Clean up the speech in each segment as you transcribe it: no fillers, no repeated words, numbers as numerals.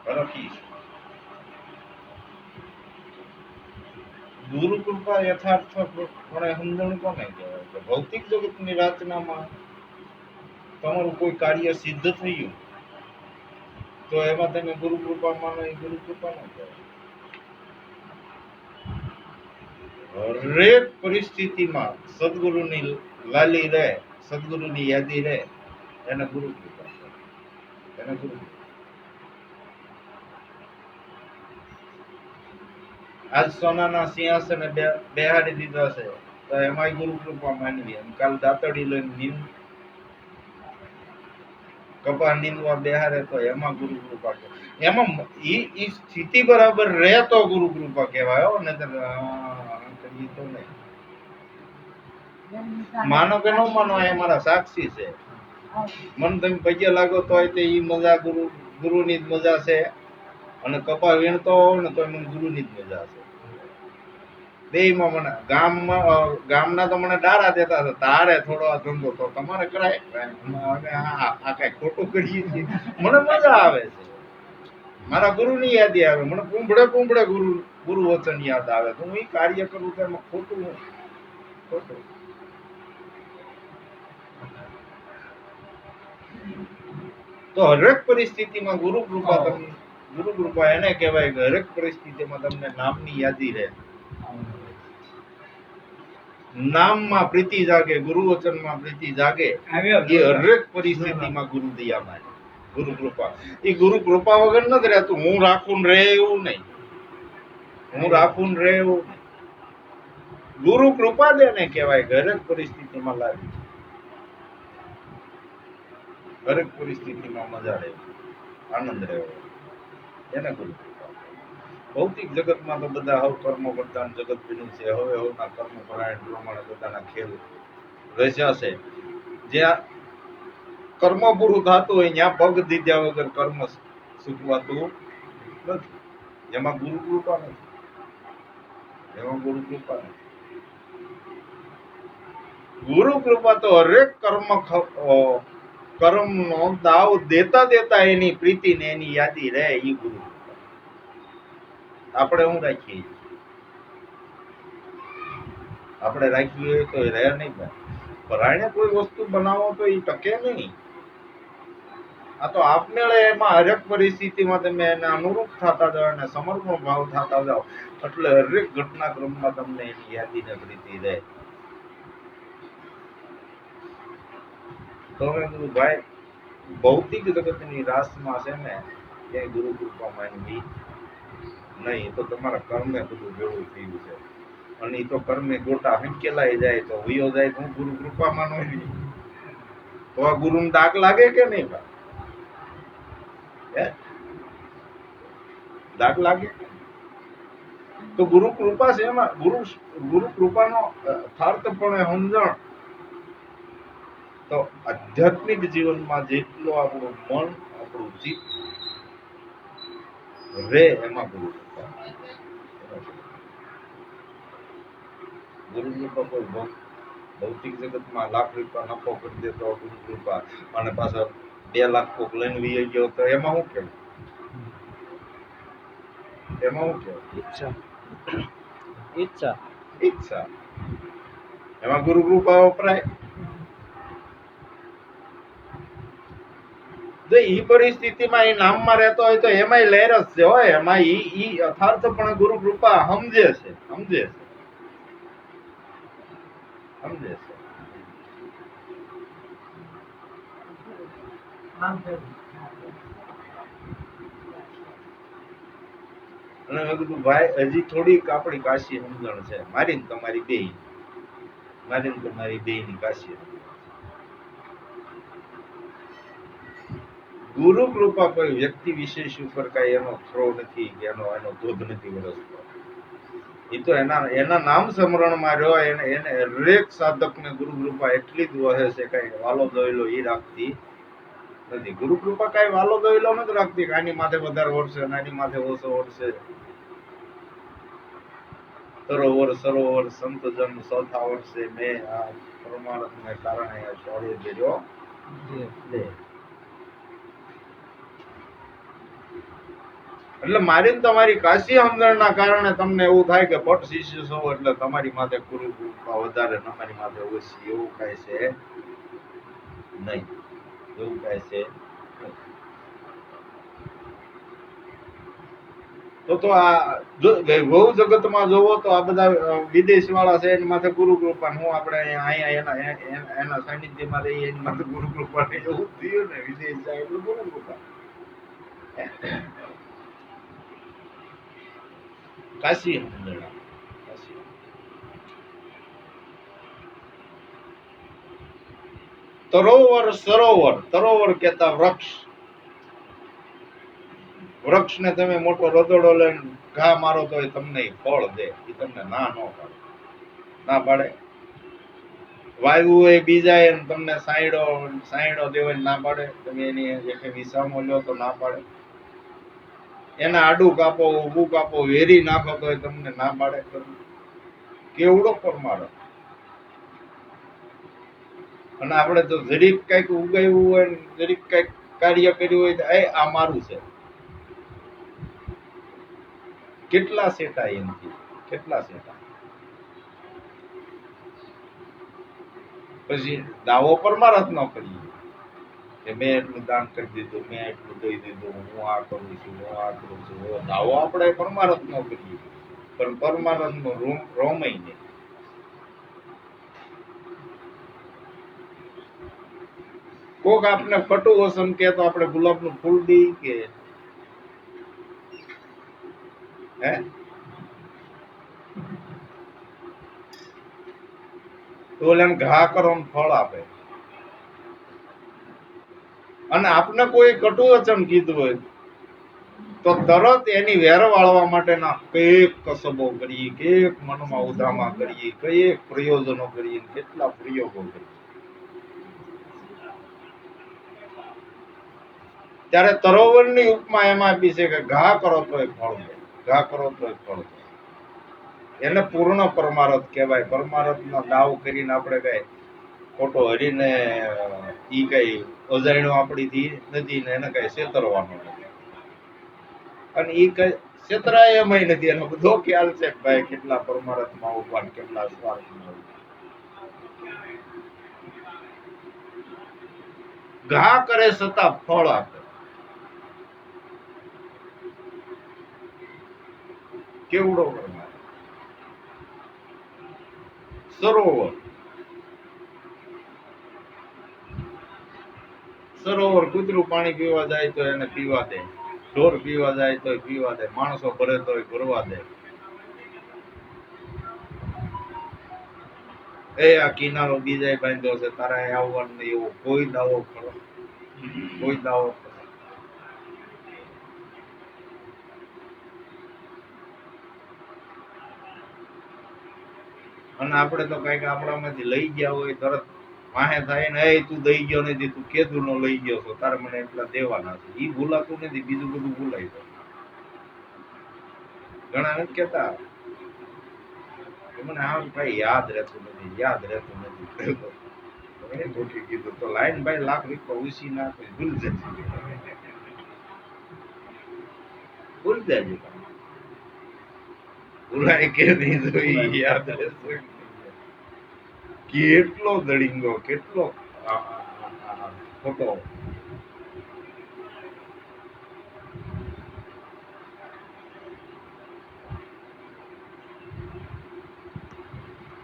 હરખી ગુરુ કૃપા યથાર્થ પણ સમજણ કોને કહેવાય કે ભૌતિક જગતની રચનામાં તમારું કોઈ કાર્ય સિદ્ધ થયું તો એમાં તમે ગુરુ કૃપા માનો એ ગુરુ કૃપા ન કહેવાય. હરેક પરિસ્થિતિમાં સદગુરુની લાલી રહે, સદગુરુની યાદી રહે, એને ગુરુ કૃપા એને ગુરુ. આજ સોનાના સિંહાસને બેહાડી દીધા છે તો એમાં ગુરુ કૃપા માનવી. કાલ દાતડી લઈને કપા નીંદવા બેહારે તો એમાં ગુરુ કૃપા કહેવાય. એમાં ઈ સ્થિતિ બરાબર રહે તો ગુરુ કૃપા કહેવાય. ને તો નહીં. માનો કે ન માનો, એ મારા સાક્ષી છે. મન તમે પગે લાગો તો ઈ મજા ગુરુની જ મજા છે, અને કપા વીણતો હોવ ને તો મને ગુરુની જ મજા છે. બેયમાં મને ગામના તો મને ડારા દેતા હતા, તારે થોડો આ ધંધો તો તમારે કરાય, આ કઈ ખોટું કરીએ છીએ. મને મજા આવે છે, મારા ગુરુની યાદી આવે, મને કુંભળે ગુરુ વચન યાદ આવે. હું એ કાર્ય કરું તો એમાં ખોટું તો હરેક પરિસ્થિતિમાં ગુરુ કૃપા એને કહેવાય કે હરેક પરિસ્થિતિમાં તમને નામની યાદી રહે, નામમાં પ્રીતિ જાગે, ગુરુ વચનમાં પ્રીતિ જાગે. એ હરેક પરિસ્થિતિમાં ગુરુ દયા માને, ગુરુ કૃપા. એ ગુરુ કૃપા વગર નથી રહેતું. હું રાખું રે એવું નહીં, હું રાખું રે એવું નહીં. ગુરુ કૃપા દે ને કહેવાય કે હરેક પરિસ્થિતિમાં લાવી, હરેક પરિસ્થિતિમાં મજા રહે, આનંદ રહેવો, એને ગુરુ કૃપા. ભૌતિક જગતમાં તો બધા હવે કર્મો પ્રધાન જગત બન્યું છે. હવે હવના કર્મ પરાયણ પ્રમાણે બધાના ખેલ રચ્યા છે. જ્યાં કર્મ પૂરું થતું હોય ત્યાં પગ દીધા વગર કર્મ સુખવાતું નથી. એમાં ગુરુ કૃપા નથી, એમાં ગુરુ કૃપા નથી. ગુરુ કૃપા તો હરેક કર્મ નો દાવ દેતા એની પ્રીતિ ને એની યાદી રહે, એ ગુરુ કૃપા. આપણે શું રાખીએ? આપણે રાખીએ તો એ રહે નહીં. પરાયણે કોઈ વસ્તુ બનાવો તો એ ટકે નહીં. આ તો આપમેળે એમાં હરેક પરિસ્થિતિમાં તમે એને અનુરૂપ થતા જાઓ અને સમર્પણ ભાવ થતા જાઓ એટલે હરેક ઘટનાક્રમમાં તમને એની યાદી ને પ્રીતિ રહે. તો મેં કીધું ભાઈ, ભૌતિક જગતની રાસમાં છે ને ક્યાંય ગુરુ કૃપા માનવી નહીં. તો તમારા કર્મે બધું ભેળું થયું છે, અને એ તો કર્મે ગોટા હંકેલાઈ જાય તો વયો જાય તો હું ગુરુ કૃપા માનો નહીં. તો આ ગુરુનો ડાક લાગે કે નહીં ભાઈ? દાગ લાગે. તો ગુરુ કૃપા છે એમાં ગુરુ કૃપાનો યથાર્થપણે સમજણ તો આધ્યાત્મિક જીવનમાં જેટલો આપણું મન, આપણું ચિત્ત રે એમાં ગુરુ કૃપા. ગુરુ કૃપા કોઈ ભૌતિક જગતમાં લાખ રૂપિયા નફો કરી દે તો ગુરુ કૃપા, અને પાછા 2 લાખ કોક લઈને વી ગયો તો એમાં શું કેવું? એમાં શું કેવું? ઈચ્છા એમાં ગુરુ કૃપા વપરાય. જો ઈ પરિસ્થિતિમાં એ નામમાં રહેતો હોય તો એમાંય લહેર જ છે હોય. એમાં ઈ યથાર્થ પણ ગુરુ કૃપા સમજે છે. અને મેં કીધું ભાઈ, હજી થોડીક આપણી કાશી સમજણ છે, મારી ને તમારી બેયની કાશી. ગુરુ કૃપા કોઈ વ્યક્તિ વિશેષ ઉપર કઈ એનો થ્રો નથી કે એનો ધોધ નથી વરસતો. એ તો એના નામ સ્મરણમાં રહ્યો. એને હરેક સાધકને ગુરુ કૃપા એટલી જ વહે છે, કઈ વાલો દોયલો એ રાખતી નથી. ગુરુ કૃપા કઈ વાલો દોયલો નથી રાખતી. આની માથે વધારે વરસે, આની માથે ઓછો વરસે. સરોવર સંતજન સૌથા વર્ષે મેં આ પરમાર્થને કારણે છોડી દેજો. એટલે મારી ને તમારી કાશી સમજણના કારણે તમને એવું થાય કે ભટ્ટ શિષ્ય છો એટલે તમારી માથે ગુરુ કૃપા વધારે, તમારી માથે ઓછી, એવું કાંઈ છે નહીં. એવું કાંઈ છે નહીં. તો આ બહુ જગતમાં જોવો તો આ બધા વિદેશ વાળા છે એની માથે ગુરુ કૃપા, હું આપણે અહીંયા એના સાનિધ્યમાં રહીએ એની માથે ગુરુ કૃપા, એવું થયું ને. વિદેશ જાય એટલે ગુરુ કૃપા. કાશી તરોવર સરોવર, તરોવર કેતા વૃક્ષ. વૃક્ષને તમે મોટો રદોડો લઈને ઘા મારો તો એ તમને ફળ દે, એ તમને ના ન પાડે, ના પાડે. વાયુ એ બીજા એને તમને સાયડો દેવાય ના પાડે, તમે એની એક વિસામો લ્યો તો ના પાડે. એના આડું કાપો, ઊભું કાપો, વેરી નાખો તો એ તમને ના પાડે. કેવડો પરમારો. અને આપણે તો જરીક કઈક ઉગાવ્યું હોય, જરીક કઈક કાર્ય કર્યું હોય તો આ મારું છે. કેટલા સેટા એમથી, કેટલા સેટા. પછી દાવો પરમારથ ન કરીએ કે મેં એટલું દાન કરી દીધું, મેં એટલું દઈ દીધું, હું આ કરું છું, હું આ કરું છું. દાવો આપણે પરમારથ ન કરીએ, પણ પરમારથ નો રોમય નહીં. કોક આપણે ખોટું વસન કે તો આપણે ગુલાબનું ફૂલ દઈ કે હે, તો એમ ઘા કરો ફળ આપે. અને આપને કોઈ કટુ વચન કીધું હોય તો તરત એની વેર વાળવા માટેના કઈક કસબો કરીએ, કઈક મનમાં ઉધામા કરીએ, કઈક પ્રયોજનો કરીએ, કેટલા પ્રયોગો કરીએ. ત્યારે તરોવરની ઉપમા એમાં આપી છે કે ઘા કરો તો એ ફળ દે, ઘા કરો તો એ ફળ દે. એને પૂર્ણ પરમારથ કહેવાય. પરમારથ નો દાવ કરીને આપણે કઈ ખોટો હરીને ઈ કઈ અજાણ્યો આપણી નથી ને એને કઈ છેતરવાનો નથી. અને ઈ કઈ છેતરાય એમ નથી. એનો બધો ખ્યાલ છે કે ભાઈ કેટલા પરમારથમાં ઉભા, કેટલા સ્વાર્થમાં ઉભા. ઘા કરે છતાં ફળ આપે. કેવડો પરમાર. સરોવર, સરોવર કૂતરું પાણી પીવા જાય તો એને પીવા દે, ઢોર પીવા જાય તો પીવા દે, માણસો ભરે તો ભરવા દે. એ આ કિનારો બીજા બાંધ્યો છે, તારા આવવાનું નહીં, એવો કોઈ દાવો કરો, કોઈ દાવો કરો. અને આપણે તો કઈક આપણામાંથી લઈ ગયા હોય તરત વાહે થાય ને, એ તું દઈ ગયો નથી, તું કેદું નો લઈ ગયો છો, તારે મને એટલા દેવાના છે. ઈ ભૂલાતું નથી, બીજું બધું ભૂલાય જાય. ઘણા નથી કેતા મને આમ ભાઈ યાદ રહેતું નથી, યાદ રહેતું નથી. ગોઠવી કીધું તો લાઈન ભાઈ લાખ રૂપિયા ઉછી નાખે, ભૂલ જશે, ભૂલ જાય. ભૂલાય કે નહીં તો યાદ રહેશે. કેટલો દળિંગો, કેટલો ખોટો.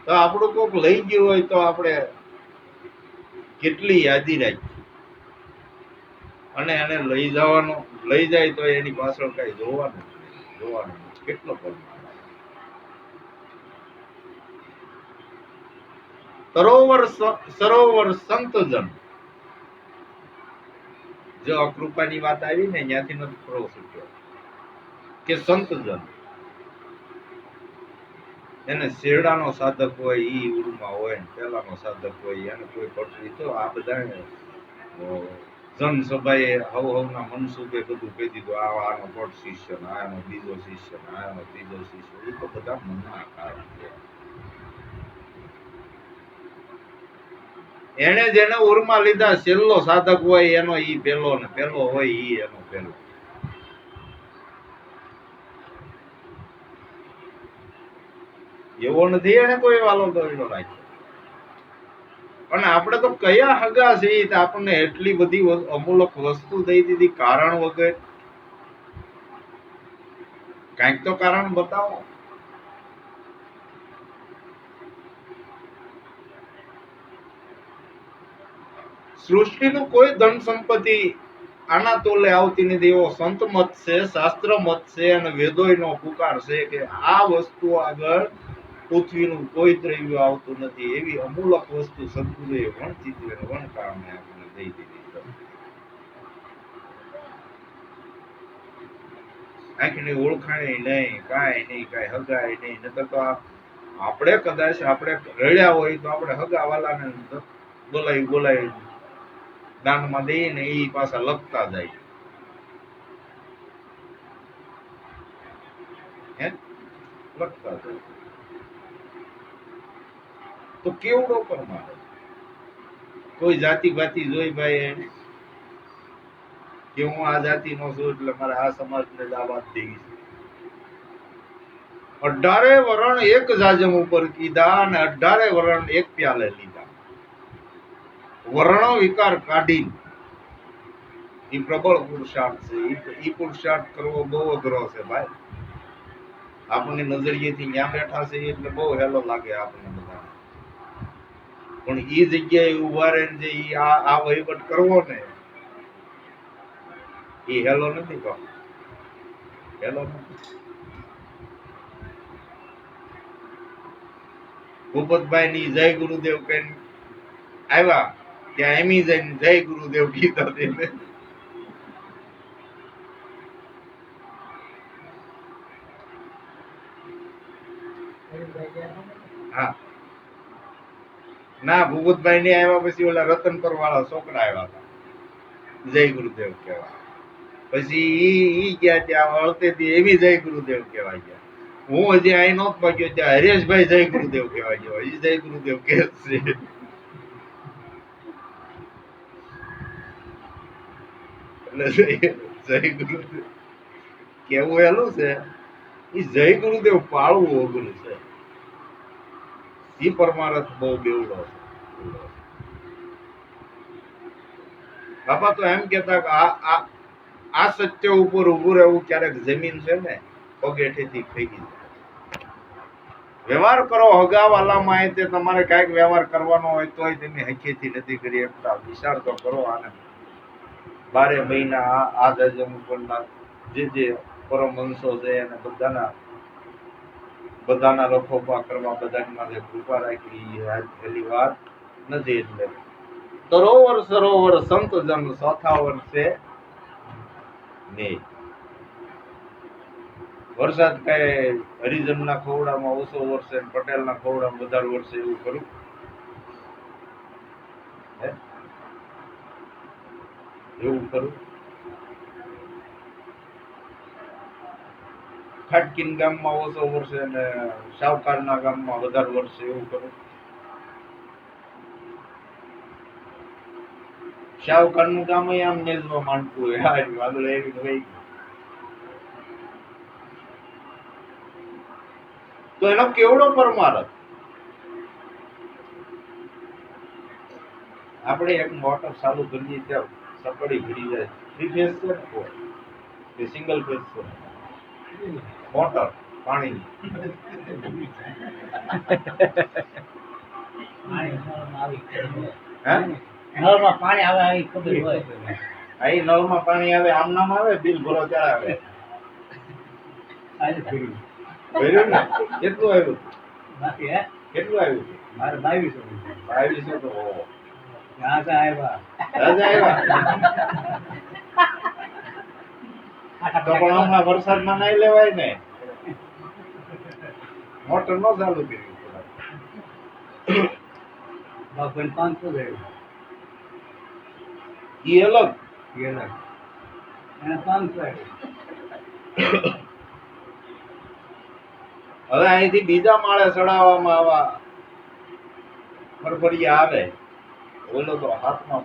તો આપણું કોક લઈ ગયું હોય તો આપણે કેટલી યાદી રાખી. અને એને લઈ જવાનો, લઈ જાય તો એની પાછળ કઈ જોવાનું કેટલો પરમાર. સરોવર સંતજન. જો અકૃપાની વાત આવી ને ત્યાંથી નથી ખરો છૂટ્યો કે સંતજન એને શેરડાનો સાધક હોય, ઈ ઉડમાં હોય, પેલાનો સાધક હોય, એને કોઈ પટવી તો આ બધા જનસભાએ હવના મનસુબે બધું કહી દીધું, આનો પટ શિષ્ય, આનો બીજો શિષ્ય, આનો ત્રીજો શિષ્ય. એ તો બધા મનના કારણ છે. એને જેને ઉર્મા લીધા છેલ્લો સાધક હોય એનો ઈ પેલો ને પેલો હોય ઈ એનો પેલો. એવો નથી એને કોઈ વાલો દોયડો રાખ્યો. અને આપણે તો કયા હગા છે તો આપણને એટલી બધી અમૂલક વસ્તુ દઈ દીધી કારણ વગર. કાંઈક તો કારણ બતાવો. સૃષ્ટિનું કોઈ ધન સંપત્તિ આના તોલે આવતી નથી એવો સંત મત છે, શાસ્ત્ર મત છે અને વેદોયનો પુકાર છે કે આ વસ્તુ આગળ પૃથ્વીનું કોઈ દ્રવ્ય આવતું નથી. એવી અમૂલક વસ્તુ સદગુરુએ વણ ચિત્રે વણ કારણે આપણને દઈ દીધી. આંખની ઓળખાણી નહીં, કાંઈ નહીં, કાંઈ હગાય નહીં. નતર તો આપણે કદાચ આપણે રડ્યા હોય તો આપણે હગા વાલાને બોલાવી દાનમાં દઈએ ને એ પાછા લખતા જાય. લખતા જાય તો કેવડો પરમાર. કોઈ જાતિ ભાતી જોઈ ભાઈ કે હું આ જાતિ નો છું એટલે મારે આ સમાજ ને જ આ વાત દેવી છે. 18 વરણ એક જાજમ ઉપર કીધા અને 18 વરણ એક પ્યાલે લીધા. વર્ણ વિકાર કાઢી એ પ્રબળ પુરુષાર્થ છે. એ પુરુષાર્થ કરવો બહુ અઘરો છે ભાઈ. આપણને નજરિયેથી ત્યાં બેઠા છે એટલે બહુ હેલો લાગે આપણને બધા. પણ એ જગ્યાએ ઉભા રહીને જે આ વહીવટ કરવો ને એ હેલો નથી કહો. હેલો નથી. ભૂપતભાઈ ની જય ગુરુદેવ કઈ આવ્યા ત્યાં એમી જઈને જય ગુરુદેવ કીધા તેને. હા ના ભૂપતભાઈ ને આવ્યા પછી ઓલા રતનપર વાળા છોકરા આવ્યા હતા જય ગુરુદેવ કહેવા. પછી ઈ ગયા ત્યાં વળતેથી એવી જય ગુરુદેવ કહેવાય ગયા. હું હજી અહીં નહોતો પહોંચ્યો ત્યાં હરેશભાઈ જય ગુરુદેવ કહેવાય ગયો. હજી જય ગુરુદેવ કે છે. એટલે જય ગુરુદેવ કેવું એલું છે. એ જય ગુરુદેવ પાળવું અઘરું છે. એ પરમારથ બહુ બેવડો છે. બાપા તો એમ કેતા કે આ સત્ય ઉપર ઉભું રહેવું ક્યારેક જમીન છે ને પગેઠેથી ફેંકી જાય. વ્યવહાર કરો હગાવાલામાં તે તમારે કાંઈક વ્યવહાર કરવાનો હોય તોય તમે હખેથી નથી કરી શકતા. વિચાર તો કરો આને. 12 મહિના આ જજમ ઉપરના જે પરમહંસો છે એને બધાના રખોપા કરવા, બધાની માટે કૃપા રાખી પેલી વાત નથી. એટલે સરોવર સંત જન ચોથા વર્ષે નહીં. વરસાદ કઈ હરિજન ના ખોવડામાં ઓછો વર્ષે, પટેલ ના ખોવડામાં વધારે વર્ષે એવું કરું. એવું કરું. ખાટકીન ગામમાં ઓછો વર્ષે અને સાવકારના ગામમાં વધારે વર્ષે એવું કરું. શાહુકારનું ગામ આમ નેજમાં માંડતું હોય. આગળ એવી હોય તો એનો કેવડો પરમારથ. આપણે એક મોટર ચાલુ કરીએ ત્યાં સકડી ઘડી જાય. 3 ફેઝ છે કે સિંગલ ફેઝ છે મોટર પાણી. નળમાં પાણી આવે આવી ખબર હોય. અહીં નળમાં પાણી આવે આમ નામ આવે બિલ ભરો ત્યારે આવે. ભર્યું ને કેટલું આવ્યું? કેટલું આવ્યું? મારે 2200 તો રાજા આવ્યા. તો પણ હમણાં વરસાદમાં નહીં લેવાય ને. મોટર નો ચાલુ કર્યું. 500 આવ્યું. ઈ અલગ એને 500. હવે અહીંથી બીજા માળે ચડાવવામાં આવા ફરફરિયા આવે. ઓલો તો હાથમાં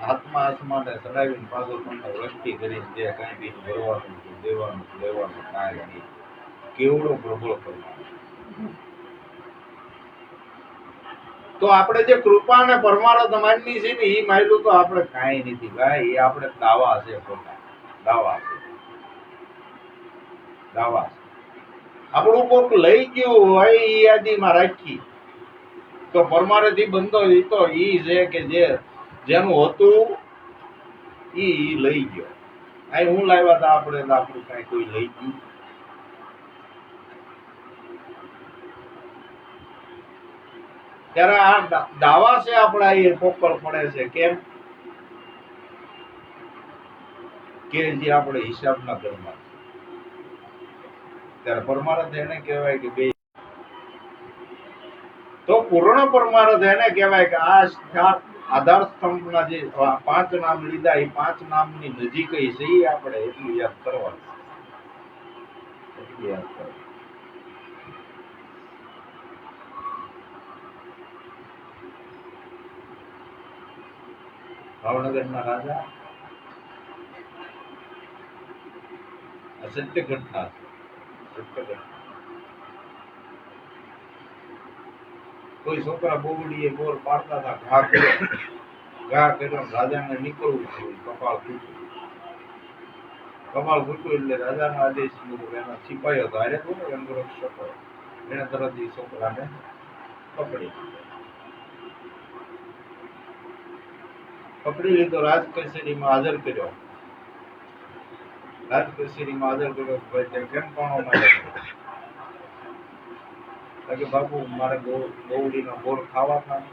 હાથમાં ચડાવીને પાછો તમને વસ્તી કરીને જે કઈ બી ભરવાનું દેવાનું લેવાનું કાંઈ નહીં. કેવડો પ્રબળ કરવાનો. તો આપણે જે કૃપા અને પરમારથ માનની છે ને એ માન્યું તો આપણે કાંઈ નથી ભાઈ, એ આપણે દાવા છે, ખોટા દાવા છે, દાવા છે. આપણું કોક લઈ ગયું હોય એ યાદીમાં રાખી તો પરમારથ બંધો એ તો ઈ છે કે જેનું હતું ઈ લઈ ગયો. આ હું લાવ્યા હતા આપણે, આપણું કઈ કોઈ લઈ ગયું. ત્યારે આ દાવા છે આપણા એ પોકળ પડે છે. કેમ કે જે આપણે હિસાબના ઘરમાં, ત્યારે પરમારથ એને કહેવાય કે બે, તો પૂર્ણ પરમારથ એને કહેવાય કે આ આધાર સ્તંભના જે 5 નામ લીધા એ 5 નામની નજીક છે એ આપણે એટલું યાદ કરવાનું, એટલું યાદ કરવાનું. ભાવનગરના રાજા સત્ય ઘટના છે, સત્ય ઘટના. કોઈ છોકરા બોવડીએ બોર પાડતા હતા, ઘા કર્યો રાજાને નીકળવું થયું, કપાળ ફૂટ્યું એટલે રાજાનો આદેશ એના સિપાહીઓ હતો, અરે બોલો અંગરક્ષકો, એને તરત એ છોકરાને પકડી લીધો, રાજ કચેરીમાં હાજર કર્યો. કેમ કોણ કે બાપુ મારે બોવડીનો બોર ખાવા હતા,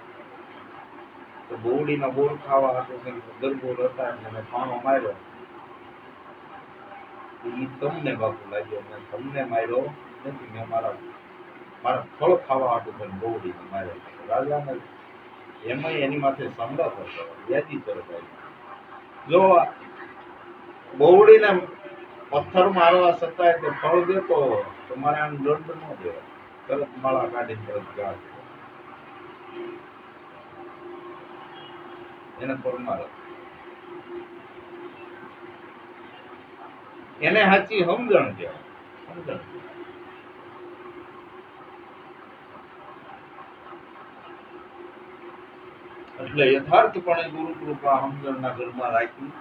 તો બોવડીનો બોર ખાવા હતો ગરબોર હતા એટલે પાણો માર્યો. એ તમને બાપુ લાગ્યો, મેં તમને માર્યો નથી, મેં મારા ફળ ખાવા હતું બોવડીને માર્યો. રાજાને એમાં એની માથે સંગત હતો, યાદી તરફ આવી. જો બોવડીને પથ્થર મારવા છતાંય તે ફળ દેતો તો મારે આમ દંડ ન દેવાય, તરત માળા કાઢી તરત ગાળ એને પરમારથ, એને સાચી સમજણ કહેવાય, સમજણ. એટલે યથાર્થપણે ગુરુ કૃપા સમજણના ઘરમાં રાખી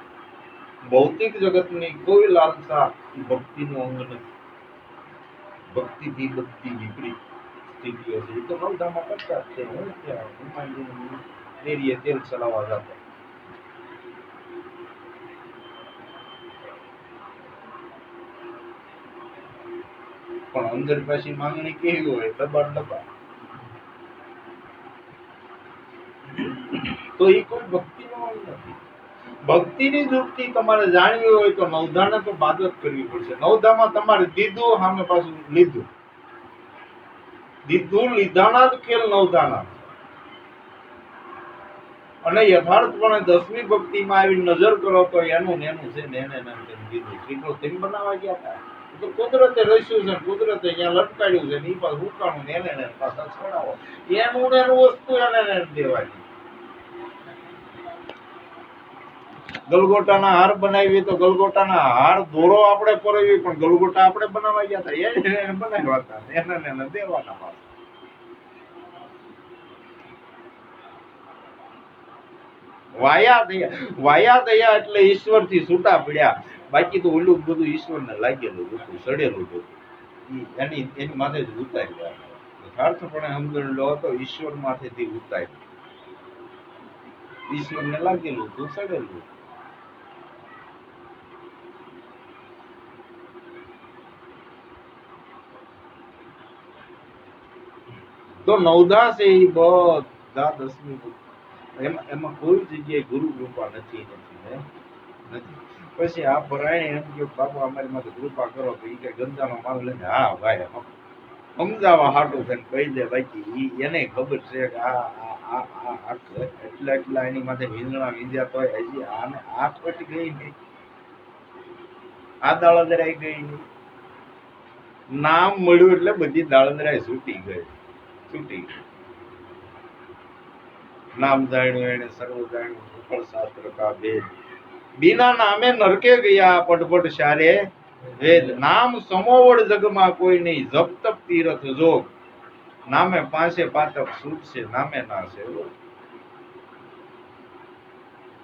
ભૌતિક જગતની કોઈ લાલસા ભક્તિનું અંગ નથી. ભક્તિથી બધી વિપરીત સ્થિતિઓ છે. એ તો નવધામાં કરતા જ છે. હું ત્યાં હનુમાનજીની ડેરીએ તેલ ચલાવવા જતો, પણ અંદર પાછી માંગણી કેવી હોય, ડબ્બા. તો એ કોઈ ભક્તિનો અંગ નથી. ભક્તિની વૃત્તિ તમારે જાણવી હોય તો નવધાને તો બાદ જ કરવી પડશે. નવધામાં તમારે દીધું સામે પાછું લીધું લીધાના જ ખેલ નવધાના. અને યથાર્થપણે 10મી ભક્તિમાં આવી નજર કરો તો એનું છે ને એને દીધું. શ્રીકૃષ્ણ તેમ બનાવવા ગયા હતા તો કુદરતે રસ્યું છે, કુદરતે અહીંયા લટકાડ્યું છે ને એ પાછું ઉકાણું ને એને પાછા છોડાવો. એનું વસ્તુ એને દેવાની. ગલગોટાના હાર બનાવી તો ગલગોટાના હાર દોરો આપણે પરવી, પણ ગલગોટા આપણે બનાવવા ગયા હતા, એને બનાવ્યા હતા, એને દેવાના પાછા. વાયા દયા એટલે ઈશ્વર થી છૂટા પડ્યા. બાકી તો ઓલું બધું ઈશ્વરને લાગેલું હતું, સડેલું હતું, એની માથે જ ઉતાર્યું. યથાર્થપણે સમજણ લો તો ઈશ્વર માથેથી ઉતાર્યું, ઈશ્વરને લાગેલું હતું, સડેલું. તો નવધા છે એ બધા 10મી એમાં કોઈ જગ્યાએ ગુરુ કૃપા નથી. પછી આ પરાયણે એમ કહ્યું બાપુ અમારી માટે કૃપા કરો તો એ કઈ ગંજાનો માલ લઈને હા ભાઈ સમજાવવા હાટું થઈને કહી દે. બાકી એને ખબર છે કે એટલા એની માથે વીંધણા વીંધ્યા તો હજી આને આ પટી ગઈ નહીં, આ દાળદરાઈ ગઈ નહીં. નામ મળ્યું એટલે બધી દાળદરાઈ છૂટી ગઈ. નામ જાણ્યું એને સર્વ જાણ્યું, સુફળ શાસ્ત્ર કા ભેદ. બીના નામે નરકે ગયા પટપટ શારે વેદ. નામ સમોવડ જગમાં કોઈ નહીં, જપ તપ તીરથ જોગ. નામે પાંચે પાતક છૂટશે, નામે ના છે રોગ.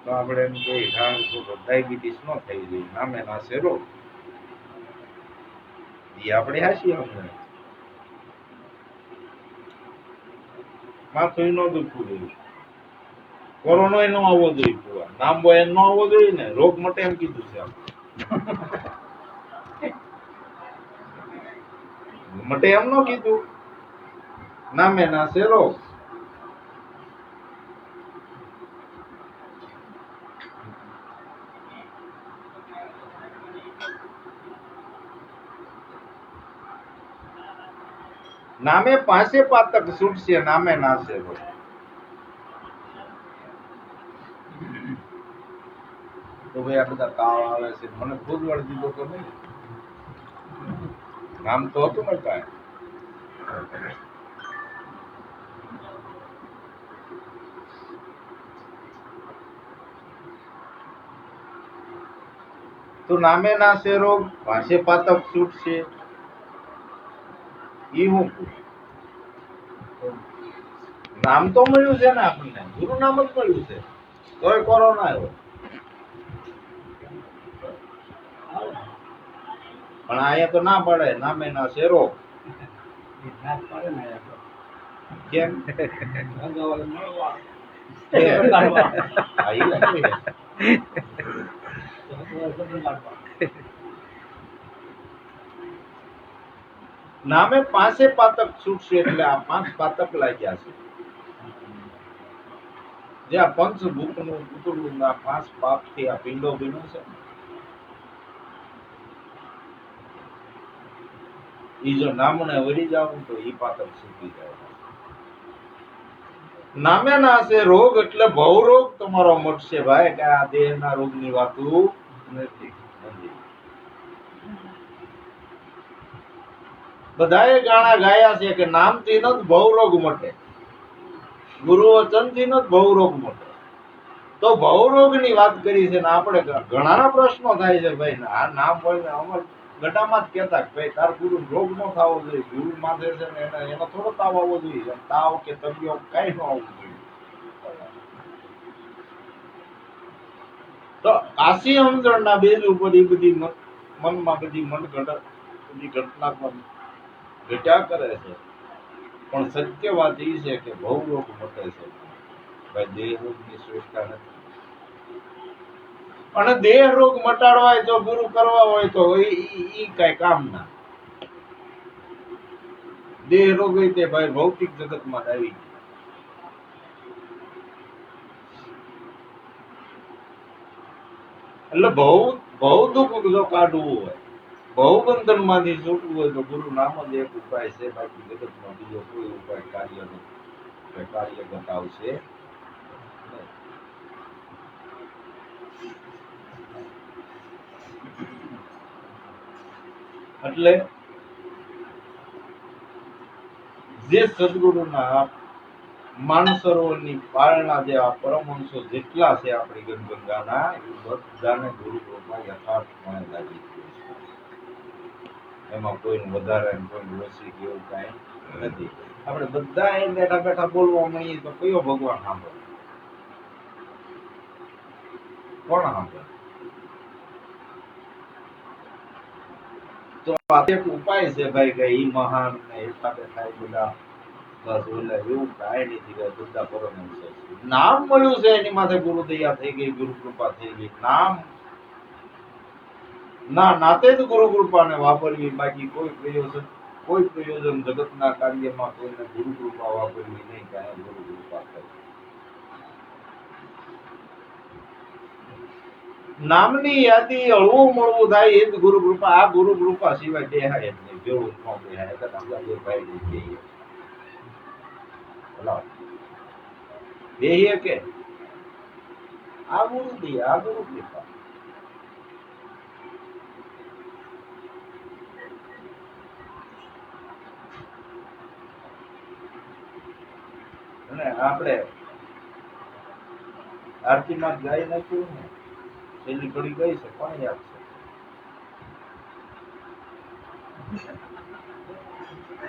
તો આપણે એમ કહીએ ડાયાબિટીસ ન થઈ ગઈ, નામે ના છે રોગ. એ આપણે હાચી સમજણ. માથું ન દુખવું જોઈએ, કોરોના ન આવવો જોઈએ, નામ હોય ન આવવો જોઈએ ને, રોગ મટે એમ કીધું છે આપણે. મટે એમ ન કીધું, નામે ના છે રોગ. નામે પાંચે પાતક છૂટશે, નામે ના છે રોગ. તો ભાઈ આ બધા તાવ આવે છે, મને ખુદ વળી દીધો તો નહીં, નામ તો હતું ને કાંઈ. તો નામે ના છે રોગ, પાંચે પાતક છૂટશે, ઈ હું નામ તો મળ્યું છે ને આપણને, ગુરુ નામ જ મળ્યું છે, તોય કોરોના આવ્યો. પણ અહીંયા તો ના પડે, નામે ના છે રોગ. કેમ? નામે પાંચે પાતક છૂટશે, એટલે આ પાંચ પાતક લાગ્યા છે. જે આ પંચભૂત નું પૂતળું ના પાંચ પાપ થી આ પિંડો બન્યો છે, ઈ જો નામને વરી જાવ તો ઈ પાતક છૂટી જાય. નામે ના છે રોગ, એટલે ભવ રોગ તમારો મટશે ભાઈ, કે આ દેહ ના રોગ ની વાતું નથી. બધાએ ગાણા ગાયા છે કે નામથી ન જ ભવ રોગ મટે, ગુરુ વચનથી ન જ ભવ રોગ મટે. તો ભવ રોગ ની વાત કરી છે ને આપણે ઘણા પ્રશ્નો થાય છે ભાઈ, આ નામ હોય ને અમર ગઢામાં જ કહેતા કે ભાઈ તાર ગુરુ રોગ ન થવો જોઈએ, ગુરુ માથે છે ને એનો થોડો તાવ આવવો જોઈએ, તાવ કે તબિયત કઈ ન આવવું જોઈએ. તો કાશી સમજણ ના બેન ઉપર એ બધી મનમાં બધી બધી ઘટના પણ ઘટ્યા કરે છે. પણ સત્ય વાત એ છે કે ભવ રોગ મટે છે ભાઈ, દેહ રોગ ની શ્રેષ્ઠતા નથી. અને દેહ રોગ મટાડવા હોય તો ગુરુ કરવા હોય તો ઈ કઈ કામ ના. દેહ રોગ હોય તે ભાઈ ભૌતિક જગત માં આવી. એટલે બહુ દુઃખ જો કાઢવું હોય, બહુ બંધન માંથી છૂટવું હોય તો ગુરુ નામ જ એક ઉપાય છે, બાકી જગત માં બીજો કોઈ ઉપાય કાર્ય બતાવશે. એટલે જે સદગુરુના માનસરોવરની પાળના જે આ પરમહંસો જેટલા છે આપણી ગંગાના, એ બધાને ગુરુ કૃપા યથાર્થપણે લાગી છે. એમાં કોઈનું વધારે કોઈનું ઓછી કે એવું કાંઈ નથી. આપણે બધા એ બેઠા બેઠા બોલવા મળીએ તો કયો ભગવાન સાંભળે? કોણ સાંભળે? તો આ એક ઉપાય છે ભાઈ કે ઈ મહાન ને એક સાથે થાય બધા, બસ ઓલા એવું કાંઈ નથી કે બધા પરમહંસો છે. નામ મળ્યું છે એની માથે ગુરુ દયા થઈ ગઈ, ગુરુ કૃપા થઈ ગઈ. નામ ના નાતે જ ગુરુ કૃપાને વાપરવી, બાકી કોઈ પ્રયોજન જગતના કાર્યમાં કોઈને ગુરુ કૃપા વાપરવી નહીં, કાંઈ ગુરુ કૃપા થાય. નામની યાદી હળવું મળવું થાય એ જ ગુરુ કૃપા. આ ગુરુ કૃપા સિવાય દેહાય જ નહીં, જેવું ન દેહાય. આપણા જે ભાઈ જઈએ દેહીએ કે આ ગુરુ દયા, આ ગુરુ કૃપા. અને આપણે આરતીમાં ગાઈ નાખ્યું ને, છેલ્લી ઘડી ગઈ છે, કોણ યાદ છે?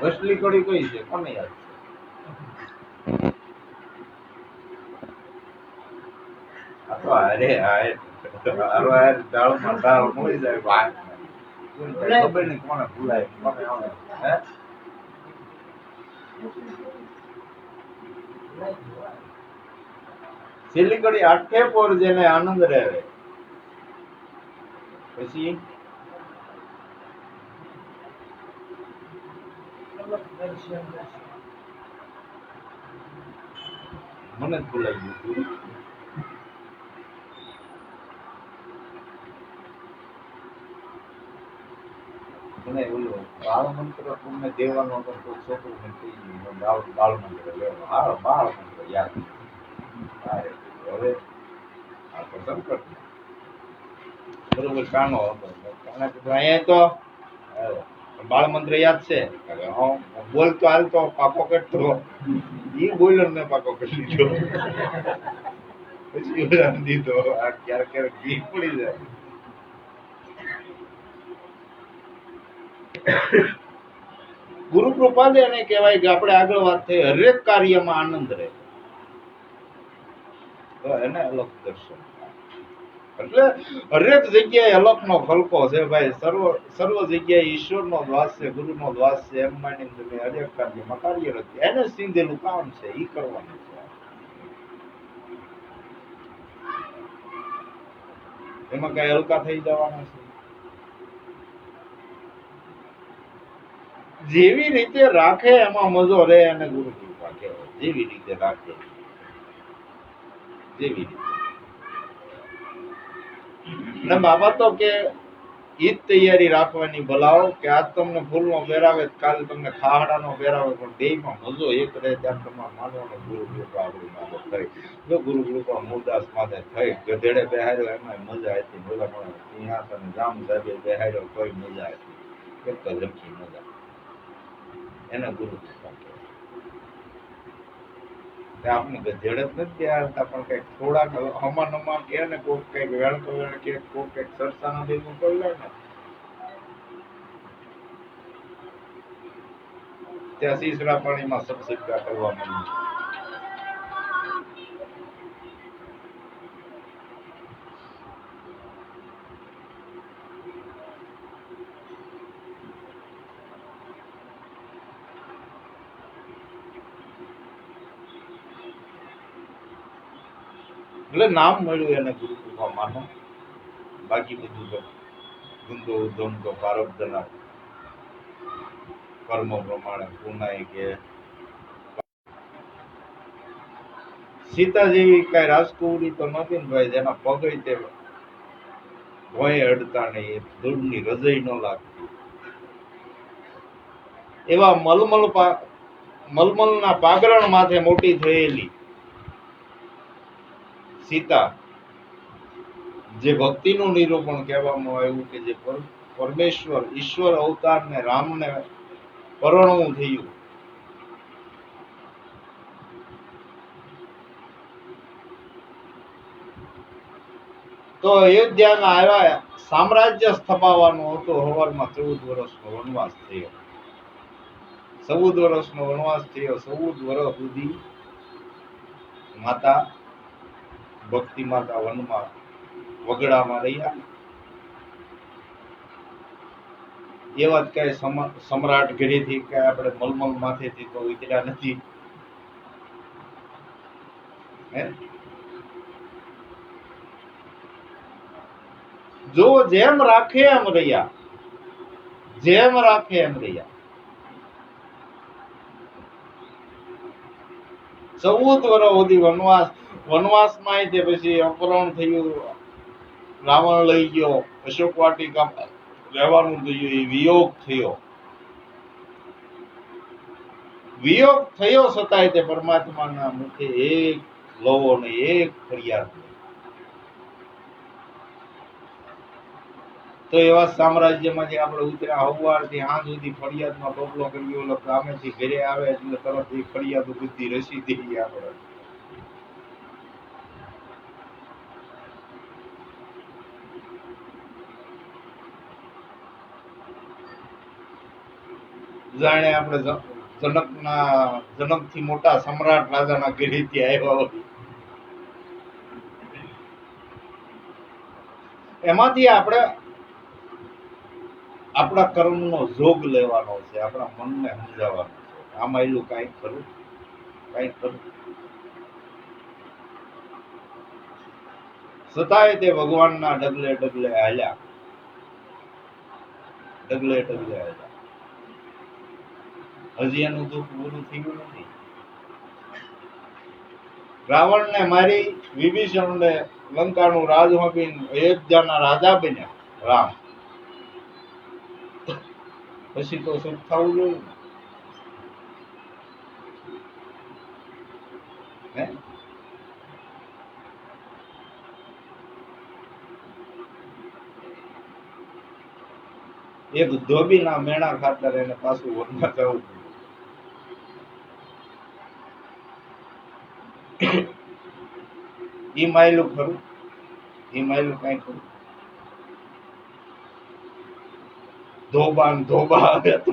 વસલી કડી કઈ છે, કોને યાદ છે? અરે હારે દાળમાં દાળ મળી જાય ભાત ખબર નહીં કોને ભૂલાય કોને આવે હે છેલ્લી ઘડી આઠે પોર જેને આનંદ રહે પછી મને જ ભૂલાઈ ગયું મને ઓલું બાળ મંત્ર તમને દેવાનો હતો કોઈ છોકરું મને કહી ગયું બાળ મંત્ર લેવાનો હા બાળ મંત્ર યાદ હવે આ તો સંકટ બરોબર કાનો હતો કાના કીધું અહીંયા તો બાળ મંત્ર યાદ છે બોલતો હાલતો પાકો કરતો ઈ બોલ્યો ને પાકો કરી લીધો પછી દીધો આ ક્યારેક ક્યારેક ઘી પડી જાય ગુરુ કૃપા દે એને કહેવાય કે આપણે આગળ વાત થઈ હરેક કાર્યમાં આનંદ રહે એને અલગ દર્શન એટલે હરેક જગ્યાએ અલગનો ખલકો છે ભાઈ સર્વ જગ્યાએ ઈશ્વરનો દ્વાસ છે ગુરુનો દ્વાસ છે એમ માની તમે હરેક કાર્યમાં કાર્યરત એને સીધેલું કામ છે ઈ કરવાનું છે એમાં કઈ હલકા થઈ જવાના છે જેવી રીતે રાખે એમાં મજો રહે અને ગુરુ કૃપા કહેવાય જેવી રીતે રાખે જેવી રીતે ને બાબા તો કે ઈ જ તૈયારી રાખવાની ભલાવો કે આજ તમને ફૂલનો પહેરાવે કાલે તમને ખાહડાનો પહેરાવે પણ બેયમાં મજો એક રહે ત્યારે તમારે માનવાનો ગુરુ કૃપા આપણી માથે થઈ જો ગુરુ કૃપા મૂળદાસ માથે થઈ ગધેડે બેહાર્યો એમાં મજા હતી બોલા પણ સિંહાસન જામ સાહેબે બેહાર્યો કોઈ મજા હતી એક તો લખી મજા એને ગુરુ કૃપા કહેવાય આપણે ગધેડ જ નથી આવતા પણ કઈક થોડાક હમા કે ને કોઈક કઈક વેળતો વેળ કે કોઈક કઈક સરસાના દેવું કરી લે ને ત્યાં સીસરા પાણીમાં સબસિડકા કરવા માંડ્યું એટલે નામ મળ્યું એને ગુરુ કૃપા માનો બાકી બધું તો ધંધો ઉધમ તો પ્રારબ્ધના કર્મ પ્રમાણે પુનાય કે સીતા જેવી કઈ રાજકુમારી તો નથી ને ભાઈ જેના પગ તે ભોય અડતા નહીં ધૂળની હૃદય ન લાગતી એવા મલમલના પાગરણ માથે મોટી થયેલી સીતા જે ભક્તિનું નિરૂપણ કહેવામાં આવ્યું કે જે પરમેશ્વર ઈશ્વર અવતારને રામને પરણવું થયું તો અયોધ્યામાં આવ્યા સામ્રાજ્ય સ્થપાવવાનું હતું હવારમાં 14 વર્ષનો વનવાસ થયો 14 વર્ષનો વનવાસ થયો 14 વર્ષ સુધી માતા ભક્તિ માતા વનમાં વગડામાં રહ્યા એવા જ કઈ સમ્રાટ ઘરેથી કઈ આપણે મલમલ માથેથી તો ઉતર્યા નથી જો જેમ રાખે એમ રહ્યા 14 વર્ષ સુધી વનવાસમાં તે પછી અપહરણ થયું રાવણ લઈ ગયો અશોક વાટિકા રહેવાનું થયું વિયોગ થયો છતાંય તે પરમાત્માના મુખે એક લવો ને એક ફરિયાદ તો એવા સામ્રાજ્યમાંથી આપણે ઉતર્યા હવારથી હાંજ સુધી ફરિયાદનો ટોપલો કર્યો એટલે કામેથી ઘરે આવે એટલે તરત એ ફરિયાદ બુદ્ધિ રસી દઈએ આપણે જાણે આપણે જનકથી મોટા સમ્રાટ રાજાના ઘરેથી આવ્યા હોય એમાંથી આપણે આપણા કર્મનો જોગ લેવાનો છે, આપણા મનને સમજાવવાનું છે. આમાં એલું કાંઈક ખરું, કાંઈક ખરું. છતાંય તે ભગવાનના ડગલે ડગલે હાલ્યા, ડગલે ડગલે હાલ્યા. હજી એનું દુઃખ પૂરું થયું નથી. રાવણને મારી, વિભીષણને લંકાનું રાજ આપીને અયોધ્યાના રાજા બન્યા રામ. પછી તો સુખ થવું જોઈએ ને. એક ધોબીના મેણા ખાતર એને પાછું વનમાં જવું પડ્યું. ઈ માયલું ખરું, ઈ માયલું કઈ ખરું. ધોબા ધોબા આવે તો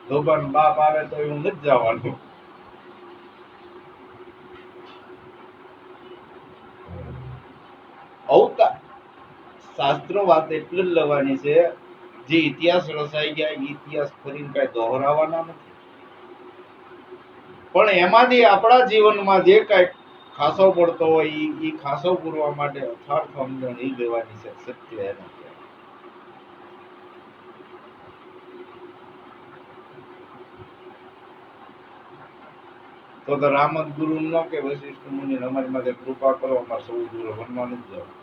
ધોબા બાપ આવે તો એવું નથી જવાનું. અવતાર શાસ્ત્રો વાત એટલે જ લેવાની છે, જે ઇતિહાસ રચાઈ ગયા એ ઇતિહાસ ફરીને કઈ દોહરાવાના નથી. પણ એમાંથી આપણા જીવનમાં જે કઈ ખાસો પડતો હોય એ ખાસો પૂરવા માટે અથાર્થ સમજણ એ લેવાની છે. સત્ય એને તો રામ જ ગુરુ ન કે વશિષ્ઠ મુનિ અમારી માટે કૃપા કરો, અમારે સૌ દૂર વનમાં નથી જવું.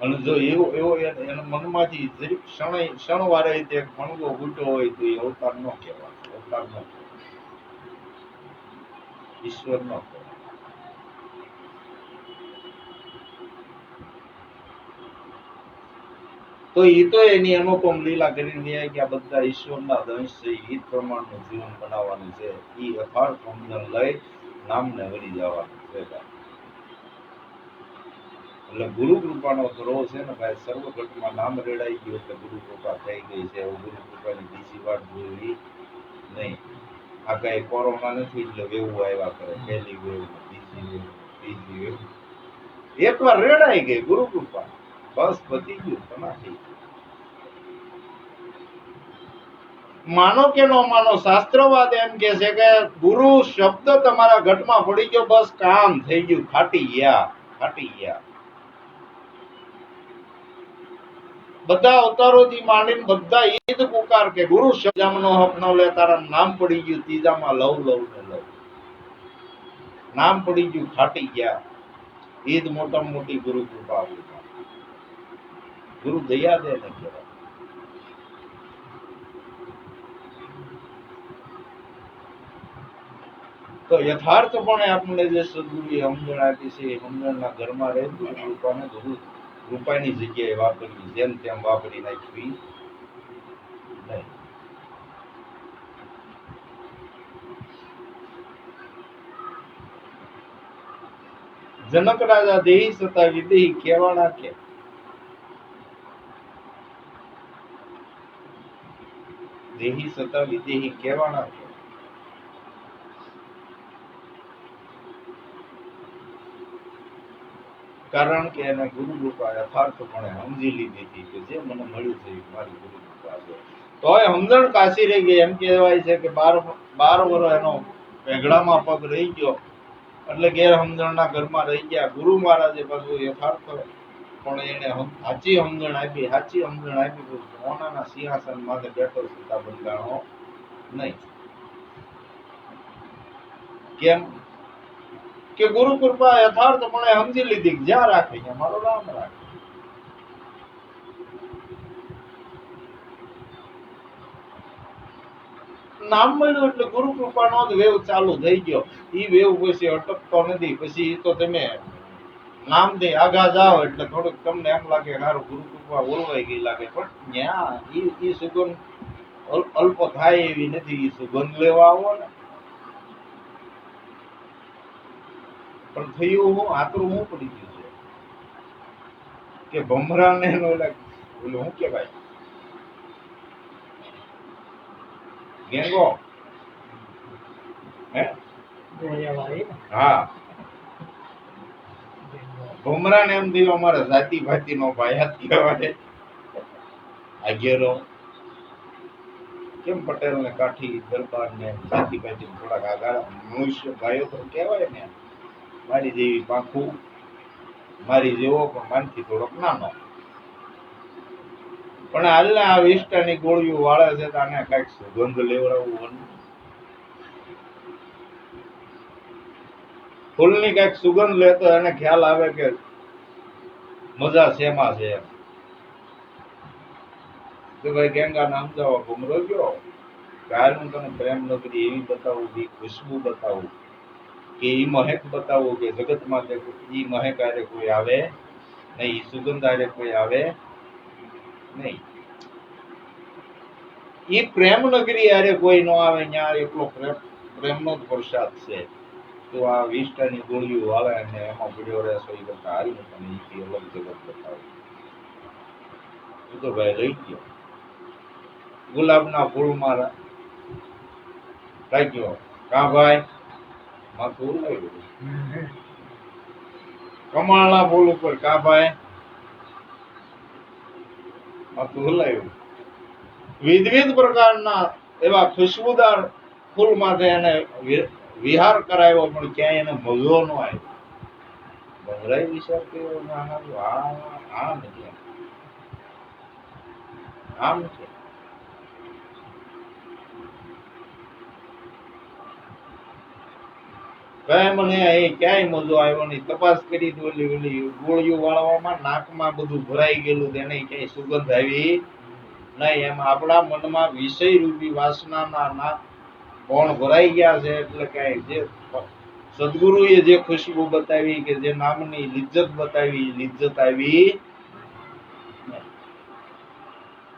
અને જો એવો એવો એના મનમાંથી જરીક ક્ષણવારે તે મણગો ફૂટ્યો હોય તો એ અવતાર ન કહેવાય, અવતાર ન કહેવાય, ઈશ્વર ન કહેવાય. તો એ તો એની અનુપમ લીલા કરીને કે આ બધા ઈશ્વરના દંશ છે, એ પ્રમાણનું જીવન બનાવવાનું છે. એ યથાર્થ સમજણ લઈ નામને વળી જવાનું છે. એટલે ગુરુ કૃપાનો ધરો છે ને ભાઈ, સર્વઘટમાં નામ રેડાઈ ગયું એટલે ગુરુ કૃપા થઈ ગઈ છે. ગુરુ કૃપાની બીજી વાત જોઈ નહીં. આ કઈ કોરોના નથી એટલે વેવું આવ્યા કરે, પહેલી વેવ, બીજી વેવ, ત્રીજી વેવ. એકવાર રેડાઈ ગઈ ગુરુ કૃપા, બસ પતી ગયું. તમારી માનો કે ન માનો, શાસ્ત્રવાદ એમ કે છે કે ગુરુ શબ્દ તમારા ઘટમાં પડી ગયો, બસ કામ થઈ ગયું. ખાટી ગયા, ખાટી ગયા. બધા અવતારોથી માંડીને બધા એ જ પુકાર કે ગુરુ શબ્દનો હક ન લે, તારા નામ પડી ગયું ત્રીજામાં લવ લવ ને લવ, નામ પડી ગયું, ખાટી ગયા. એ જ મોટામાં મોટી ગુરુ કૃપા આપી. ગુરુ દયા દે ને કહેવાય. તો યથાર્થપણે આપણને જે સદગુરુએ સમજણ આપી છે એ સમજણના ઘરમાં રહે, ગુરુ કૃપાને ગુરુ કૃપાની જગ્યાએ વાપરવી, જેમ તેમ વાપરી નાખવી નહીં. જનક રાજા દેહી છતાં વિદેહી કહેવાના કે દેહી છતાં વિદેહી કહેવાના કે કારણ કે એને ગુરુ કૃપા યથાર્થપણે સમજી લીધી હતી કે જે મને મળ્યું છે મારી ગુરુ કૃપા છે. તોય સમજણ કાશી રહી ગઈ. એમ કહેવાય છે કે 12 વર્ષ એનો પેગડામાં પગ રહી ગયો એટલે ગેરસમજણના ઘરમાં રહી ગયા. ગુરુ મહારાજે પાછું યથાર્થ પણ એને સાચી સમજણ આપી, સાચી સમજણ આપી. સોનાના સિંહાસન માથે બેઠો છતાં બંધાણો નહીં. કેમ કે ગુરુ કૃપા યથાર્થપણે સમજી લીધી, જ્યાં રાખે ત્યાં મારો રામ રાખે. નામ મળ્યું એટલે ગુરુ કૃપાનો જ વેવ ચાલુ થઈ ગયો. ઈ વેવ પછી અટકતો નથી. પછી તો તમે નામ દે આગા જાઓ એટલે થોડુંક તમને એમ લાગે સારું ગુરુ કૃપા ઓળવાઈ ગઈ લાગે, પણ ત્યાં ઈ સુગંધ અલ્પ થાય એવી નથી. ઈ સુગંધ લેવા આવો ને, પણ થયું હું આતરું હું પડી ગયું છે કે ભમરાને ઓલું શું કહેવાય, ગેંગો હે હા ભમરા ને એમ થયું અમારે જાતિ ભાતિ નો ભાઈ કહેવાય આગેરો કેમ પટેલ ને કાઠી દરબાર ને જાતિ ભાતિ થોડાક આગળ મનુષ્ય ભાઈઓ તો કહેવાય ને મારી જેવી પાંખું મારી જેવો પણ માનથી થોડોક નાનો પણ હાલના આ વિષ્ટાની ગોળીઓ વાળે છે તો આને કઈક સુગંધ લેવડાવવું ફૂલની કઈક સુગંધ લેતો એને ખ્યાલ આવે કે મજા શેમાં છે કે ભાઈ ગેંગા નામ જાઓ ઘુમરો ગયો કાલ હું તને પ્રેમ નગરી એવી બતાવું એ ખુશ્બુ બતાવું કે ઈ મહેક બતાવું કે જગતમાં ઈ મહેક આરે કોઈ આવે નહીં, ઈ સુગંધ આરે કોઈ આવે નહીં. ઈ પ્રેમ નગરી આરે કોઈ નો આવે ત્યાં એટલો પ્રેમનો જ વરસાદ છે. તો આ વિષ્ટાની ગોળીઓ આવે અને એમાં પડ્યો રહેશો એ કરતા હારી તમે ઈ અલગ જગત બતાવો. તો ભાઈ લઈ ગયો ગુલાબના ફૂલમાં રાખ્યો કા ભાઈ માથું ઉલાવ્યું. કમળના ફૂલ ઉપર કા ભાઈ માથું હલાવ્યું. વિવિધ પ્રકારના એવા ખુશ્બુદાર ફૂલ માથે એને વિહાર કરાવ્યો પણ ક્યાંય એને મજો ન આવ્યો. ભમરાઈ વિચાર કર્યો આમ નથી આમ છે. કઈ મને અહીં ક્યાંય મજો આવ્યો નહીં. તપાસ કરી ઓલી ગોળીઓ વાળવામાં નાકમાં બધું ભરાઈ ગયેલું એને ક્યાંય સુગંધ આવી નહીં. એમ આપણા મનમાં વિષય રૂપી વાસનાના કોણ ભરાઈ ગયા છે એટલે કઈ જે સદગુરુએ જે ખુશ્બુ બતાવી કે જે નામની લિજ્જત બતાવી લિજ્જત આવી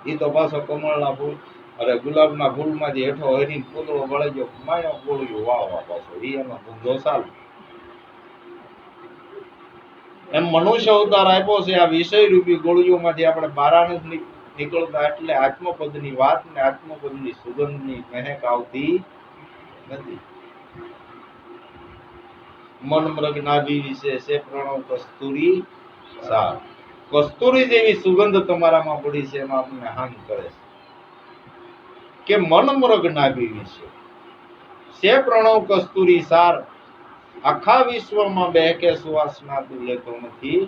એ તો પાછો કમળના ફૂલ અરે ગુલાબના ફૂલમાં જે હેઠો હરીને પૂતળો વળે ગયો માયો ગોળીઓ વાળવા પાછો એ એનો ધંધો ચાલુ. એમ મનુષ્ય અવતાર આપ્યો છે આ વિષય રૂપી ગોળીઓમાંથી આપણે બારાને નીકળતા એટલે આત્મપદની વાત ને આત્મપદની સુગંધની મહેક આવતી નથી. મન મૃગ નાભી વિશે છે પ્રણવ કસ્તુરી સાર. કસ્તુરી જેવી સુગંધ તમારામાં પડી છે એમાં આપણને હાન કરે છે કે મન મૃગ નાભી વિશે છે પ્રણવ કસ્તુરી સાર. આખા વિશ્વમાં બહેકે સુવાસના તું લેતો નથી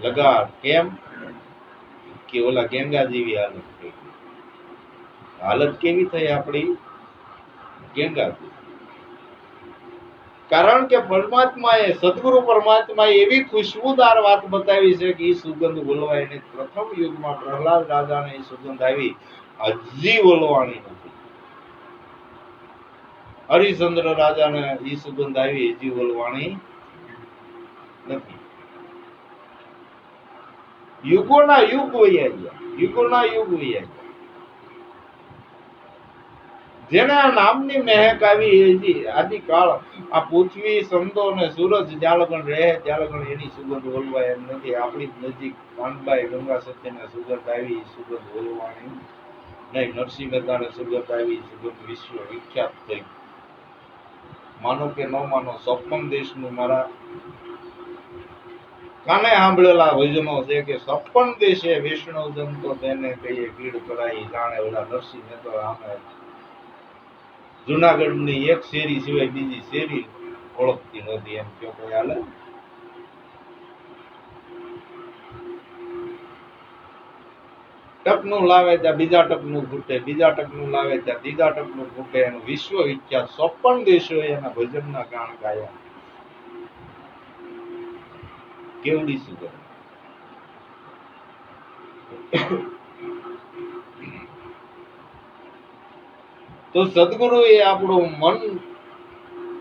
લગાડ. કેમ કે ઓલા ગેંગા જેવી હાલત થઈ. હાલત કેવી થઈ આપણી ગેંગા? કારણ કે પરમાત્માએ સદગુરુ પરમાત્માએ એવી ખુશ્બુદાર વાત બતાવી છે કે એ સુગંધ બોલવાય નહીં. પ્રથમ યુગમાં પ્રહલાદ રાજાને એ સુગંધ આવી હજી બોલવાની નથી. હરિશ્ચંદ્ર રાજાને એ સુગંધ આવી હજી બોલવાની નથી. યુગોના યુગ વૈયા ગયા, યુગોના યુગ વૈયા ગયા. જેને આ નામની મહેક આવી હજી આદિકાળ આ પૃથ્વી સંતો અને સૂરજ જ્યાં લગન રહે ત્યાં લગન એની સુગંધ બોલવાય એમ નથી. આપણી નજીક કાનબાઈ ગંગા સત્યને સુગંધ આવી સુગંધ બોલવાની નહીં. નરસિંહ મહેતાને સુગંધ આવી સુગંધ વિશ્વ વિખ્યાત થઈ. માનો કે ન માનો 56 દેશનું મારા કાને સાંભળેલા ભજનો છે કે 56 દેશે વૈષ્ણવ જનતો તેને કહીએ કીડ કરાઈ જાણે. ઓલા નરસિંહ મહેતા આમે જુનાગઢની એક શેરી સિવાય બીજી શેરી ઓળખતી નથી એમ કયો કોઈ હાલે. ટપનું લાવે ત્યાં બીજા ટપનું ફૂટે, બીજા ટપનું લાવે ત્યાં ત્રીજા ટપનું ફૂટે. એનું વિશ્વ વિખ્યાત 56 દેશોએ એના ભજનના ગાન ગાયા. કેવડી સુગંધ. તો સદગુરુ એ આપણું મન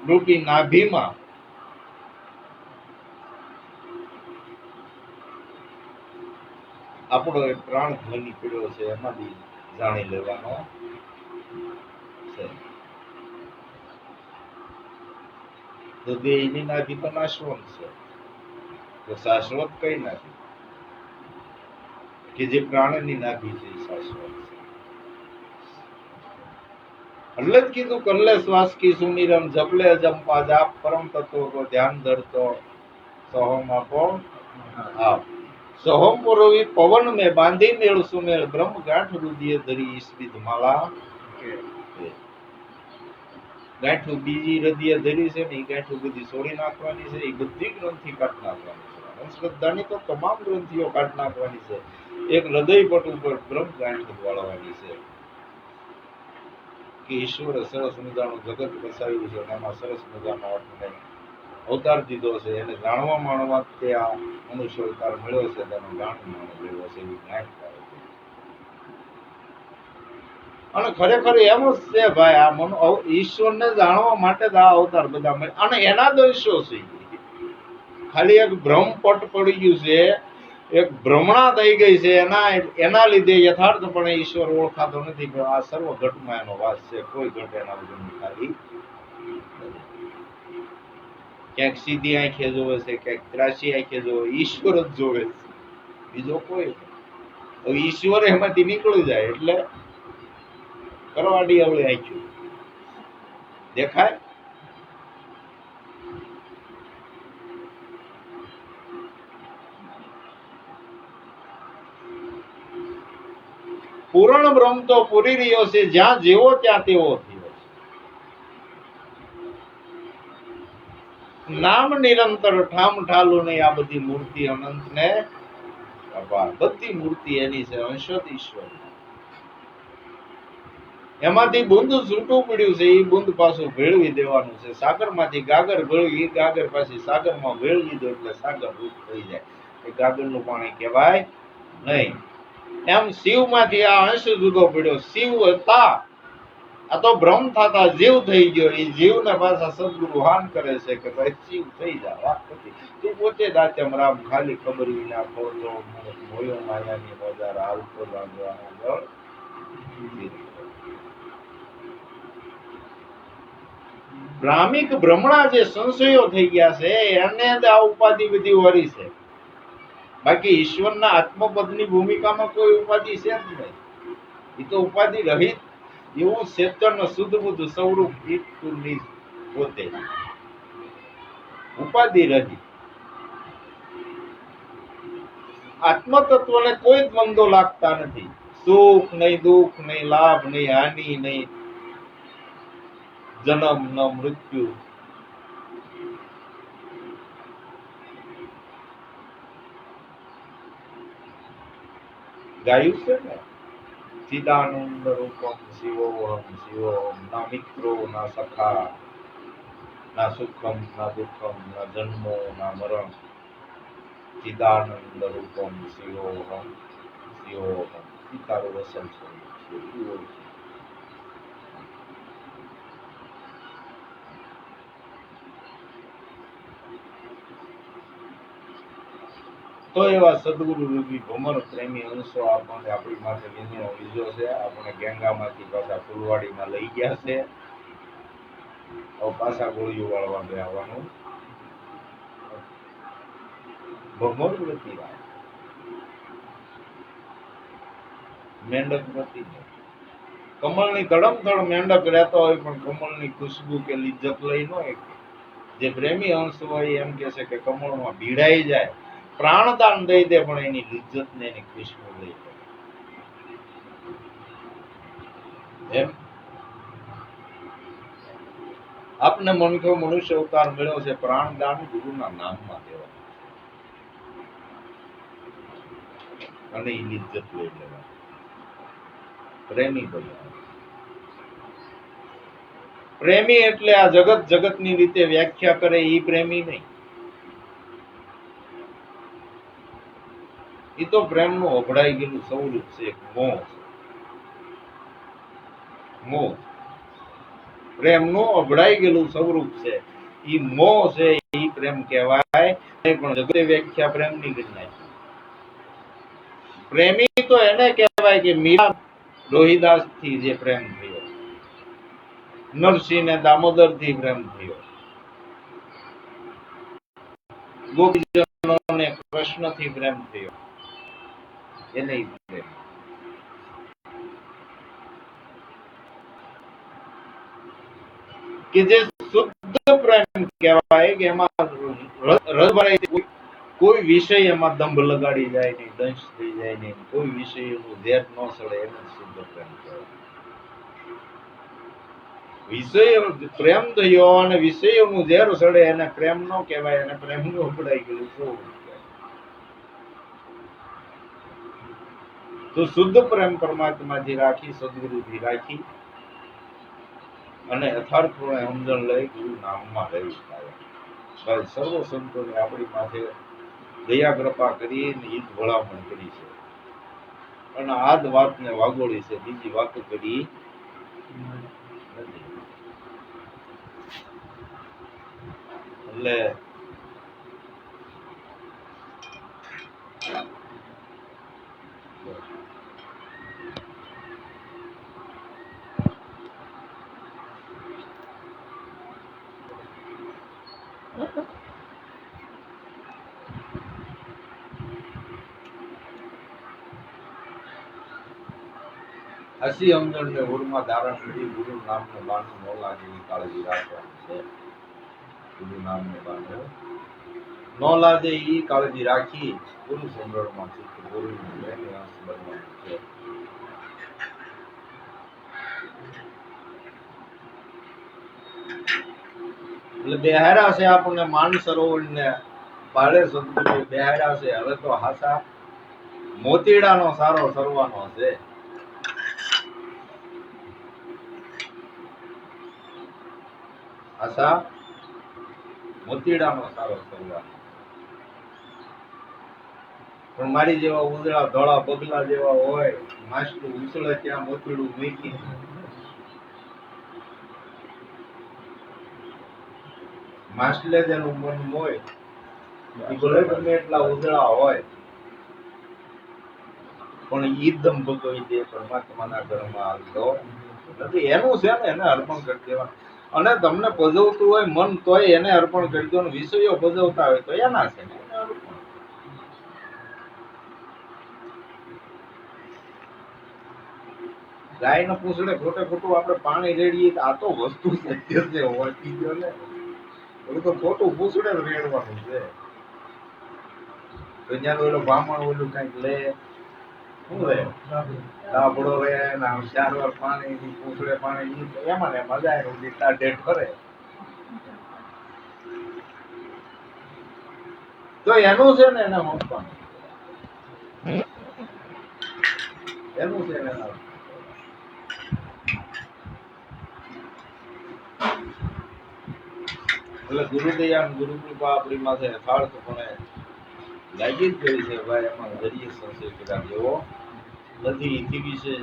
રૂપી નાભીમાં આપણો એક પ્રાણ ધ્વનિ પડ્યો છે એમાંથી જાણી લેવાનો છે. તો દેહની નાભી તો નાશવંત છે. તો શાશ્વત કઈ નાભી કે જે પ્રાણની નાભી છે શાશ્વત છે. એટલે જ કીધું કલ્લે શ્વાસ કી સુમિરન જપલે જંપા જાપ પરમ તત્વ કો ધ્યાન ધરતો સોહમ આપો આપ સોહમ પુરોવી પવન में बांधी मेल सुमेल ब्रह्म गांठ रुदिये धरी इस विध माला ગાંઠું બીજી હૃદય ધરી છે ને એ ગાંઠું બધી છોડી નાખવાની છે, એ બધી ગ્રંથિ કાઢી નાખવાની છે. અંધશ્રદ્ધાની તો તમામ ગ્રંથિઓ કાઢી નાખવાની છે. એક હૃદય પટ ઉપર બ્રહ્મ ગાંઠ વાળવાની છે કે ઈશ્વરે સરસ મજાનું જગત વસાવ્યું છે અને એમાં સરસ મજાનો અર્થને અવતાર દીધો છે. એને જાણવા માણવા તે આ મનુષ્ય અવતાર મળ્યો છે, તેનો જાણવા માણવા મળ્યો છે એવી ગાંઠ પાડે છે. અને ખરેખર એમ જ છે ભાઈ, આ ઈશ્વરને જાણવા માટે જ આ અવતાર બધા મળે. અને એના દોષો છે, ખાલી એક ભ્રમપટ પડી ગયું છે, એક ભ્રમણા થઈ ગઈ છે, એના લીધે યથાર્થપણે ઈશ્વર ઓળખાતો નથી. પણ આ સર્વ ઘટમાં એનો વાસ છે, કોઈ ઘટ એના વગરની ખાલી ક્યાંક સીધી આંખે જોવે છે, ક્યાંક ત્રાસી આંખે જોવે, ઈશ્વર જ જોવે છે, બીજો કોઈ. ઈશ્વર એમાંથી નીકળી જાય એટલે કરવાડી અવળી આંખ્યું દેખાય. પૂર્ણ બ્રહ્મ તો પૂરી રહ્યો છે, જ્યાં જેવો ત્યાં તેવો થયો છે. નામ નિરંતર ઠામ ઠાલું નહીં. આ બધી મૂર્તિ અનંત ને બધી મૂર્તિ એની છે, અંશત ઈશ્વર. એમાંથી બુંદ છૂટું પડ્યું છે, એ બુંદ પાછું ભેળવી દેવાનું છે. સાગર માંથી ગાગર ભેળવી, એ ગાગર પાછી સાગર માં ભેળવી દો એટલે સાગર રૂપ થઈ જાય. એ ગાગર નું પાણી કહેવાય નહીં. એમ શિવ માંથી આ અંશ જુદો પડ્યો. શિવ હતા, આ તો ભ્રમ થતા જીવ થઈ ગયો. એ જીવ ને પાછા સદગુરુ હાન કરે છે કે ભાઈ શિવ થઈ જા, વાત નથી. તું પોતે દાચમ રામ ખાલી ખબર વિના ખોજો મોયો માયાની બજાર આવતો રાંધવાનો. ભ્રામિક ભ્રમણા જે સંશયો થઈ ગયા છે એને આ ઉપાધિ બધી વરી છે. બાકી ઈશ્વરના આત્મપદની ભૂમિકામાં કોઈ ઉપાધિ છે જ નહીં. એ તો ઉપાધિ રહિત એવું ચેતન શુદ્ધ બુદ્ધ સ્વરૂપ પોતે ઉપાધિ રહિત. આત્મ તત્વને કોઈ દ્વંદ્વ લાગતા નથી. સુખ નહીં, દુઃખ નહીં, લાભ નહીં, હાનિ નહીં, જન્મ ન મૃત્યુ. ગાયું છે ને, ચિદાનંદ રૂપમ શિવોહમ શિવોહમ. ના મિત્રો, ના સખા, ના સુખમ, ના દુઃખમ, ના જન્મો, ના મરણ. ચિદાનંદ રૂપમ શિવોહમ શિવોહમ. તારું વસન છે. તો એવા સદગુરુ રૂપી ભમર પ્રેમી અંશો આપણને આપણી માટે વિંધણો લીધો છે. આપણે ગેંગામાંથી પાછા ફૂલવાડીમાં લઈ ગયા છે. હવે પાછા ગોળીઓ વાળવા બેહવાનું. ભમર વૃત્તિ મેંડક નથી. કમળની ધડમધડ મેંડક રહેતો હોય પણ કમળની ખુશ્બુ કે લિજ્જત લઈ ન હોય. જે પ્રેમી અંશ હોય એમ કે છે કે કમળમાં ભીડાઈ જાય, પ્રાણદાન દઈ દે, પણ એની લિજ્જત ને એની ખુશ્બુ લઈ દે. એમ આપને મનખ્યો મનુષ્ય અવતાર મળ્યો છે, પ્રાણદાન ગુરુના નામમાં દેવા અને એ લિજ્જત લઈ લેવા. પ્રેમી બન્યા. પ્રેમી એટલે આ જગત જગતની રીતે વ્યાખ્યા કરે એ પ્રેમી નહીં. એ તો પ્રેમનું અભડાઈ ગયેલું સ્વરૂપ છે, એક મોહ. મોહ પ્રેમનું અભડાઈ ગયેલું સ્વરૂપ છે. એ મોહ છે, એ પ્રેમ કહેવાય. પણ જગતે વ્યાખ્યા પ્રેમની કરી નાખી. પ્રેમી તો એને કહેવાય કે મીરા રોહિદાસ થી જે પ્રેમ થયો, નરસિંહ ને દામોદર થી પ્રેમ થયો, ગોપીજનો ને કૃષ્ણ થી પ્રેમ થયો, એને પ્રેમ. કે જે શુદ્ધ પ્રેમ કહેવાય કે એમાં રસ ભરાય, કોઈ વિષય એમાં દંભ લગાડી જાય નહીં, દંશ થઈ જાય નહીં, કોઈ વિષયનું ઝેર ન સડે, એને શુદ્ધ પ્રેમ કહેવાય. વિષય પ્રેમ થયો અને વિષયોનું ઝેર સડે એને પ્રેમ નો કહેવાય, એને પ્રેમ નું ઉપડાઈ ગયું શું? તો શુદ્ધ પ્રેમ પરમાત્માથી રાખી, સદગુરુથી રાખી અને યથાર્થપૂર્ણ સમજણ લઈ ગુરુ નામમાં રહેવું થાય. ભાઈ સર્વ સંતોને આપણી માથે દયા કૃપા કરી હિત ભલામણ કરી છે અને આ જ વાતને વાગોળી છે, બીજી વાતો કરી નથી. એટલે હસી સમજણને ઉરમાં ધારણ કરી ગુરુ નામને બાનું ન લાગે એવી કાળજી રાખવાની છે. ગુરુ નામને બાનું ન લાગે એ કાળજી રાખી ગુરુ સમરણમાં ચિત્ત ગુરુનું અંશ બનવાનું છે. એટલે બેહારા છે આપણને માન સરોવર ને પાળે સદગુરુ બેહારા છે. હવે તો હાસા મોતીડાનો સારો સરવાનો છે. આશા મોતીડાનો સારો સરવાનો, પણ મારી જેવા ઉંદરા ધોળા પગલા જેવા હોય, માછલું ઉછળે ત્યાં મોતીડું મૂકી માછલે જેનું મન હોય એ ભલે ગમે એટલા ઉજળા હોય પણ ઈ દમ ભગવી દે પરમાત્માના ઘરમાં આવતો નથી. એનું છે ને એને અર્પણ કરી દેવા. અને તમને પજવતું હોય મન તોય એને અર્પણ કરી દો, વિષયો પજવતા હોય તો એના છે ને એને અર્પણ. ગાય ને પૂછડે ખોટે ખોટું આપણે પાણી રેડીએ આ તો વસ્તુ સત્ય છે ઓળખી ગયો ને. તો ખોટું પૂછડે જ રેડવાનું છે. તો ઓલો બ્રાહ્મણ ઓલું કઈક લે શું રે ડાબડો રે ને 4 વાર પાણી પૂછડે પાણી એમાં ને મજા આવે દીતા ડેટ કરે તો એનું છે ને એને મૂકવાનું, એનું છે ને. એટલે ગુરુદયા ગુરુ કૃપા આપણી માથે યથાર્થપણે લાગી જ ગઈ છે ભાઈ. એમાં જરીએ સંશય કર્યા જેવો નથી. એથી વિશે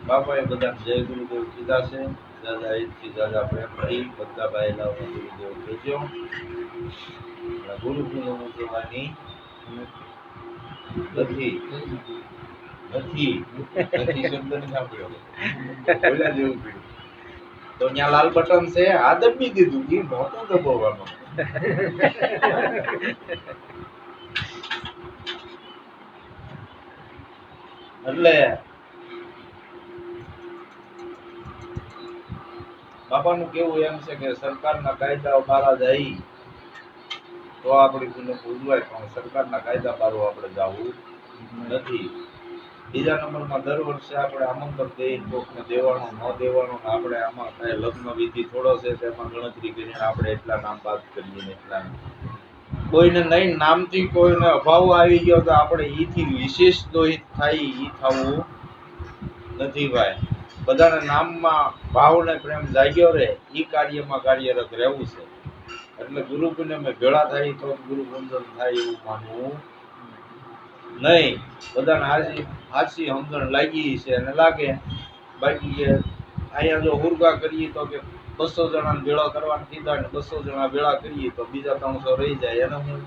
બાપાએ બધા જય ગુરુદેવ કીધા છે. દાદા ઈદથી દાદા પ્રેમ કરી બધા ભાઈલા ગુરુદેવ કહેજો. ગુરુ પૂર્ણ ઉજવવાની નથી નથી નથી શબ્દ નથી સાંભળ્યો, બોલ્યા જેવું પીડ્યું. તો ત્યાં લાલ બટન છે, આ દબી દીધું, એ નહોતું દબાવવાનું. એટલે બાપાનું કેવું એમ છે કે સરકારના કાયદાઓ બહાર જાય તો આપણી પુનઃ ઉજવાય, પણ સરકારના કાયદા બહાર આપણે જવું નથી. બીજા નંબરમાં દર વર્ષે આપણે આમંત્રણ દઈએ, કોકને દેવાનું ન દેવાનું, આપણે આમાં કઈ લગ્ન વિધિ થોડો છે તેમાં ગણતરી કરીને આપણે એટલા નામ બાદ કરીએ. એટલા કોઈને નહીં નામથી કોઈને અભાવ આવી ગયો તો આપણે ઈથી વિશેષ દોહિત થાય ઈ થવું નથી ભાઈ. બધાના નામમાં ભાવ ને પ્રેમ જાગ્યો રહે ઈ કાર્યમાં કાર્યરત રહેવું છે. એટલે ગુરુ પૂનમે ભેળા થાય તો ગુરુ વંદન થાય એવું માનવું નહીં. બધાને હાચી સમજણ લાગી છે અને લાગે. બાકી અહીંયા જો હુરગા કરીએ તો કે 200 જણાને ભેળા કરવાના કીધા ને 200 જણા ભેળા કરીએ તો બીજા 300 રહી જાય. એને હું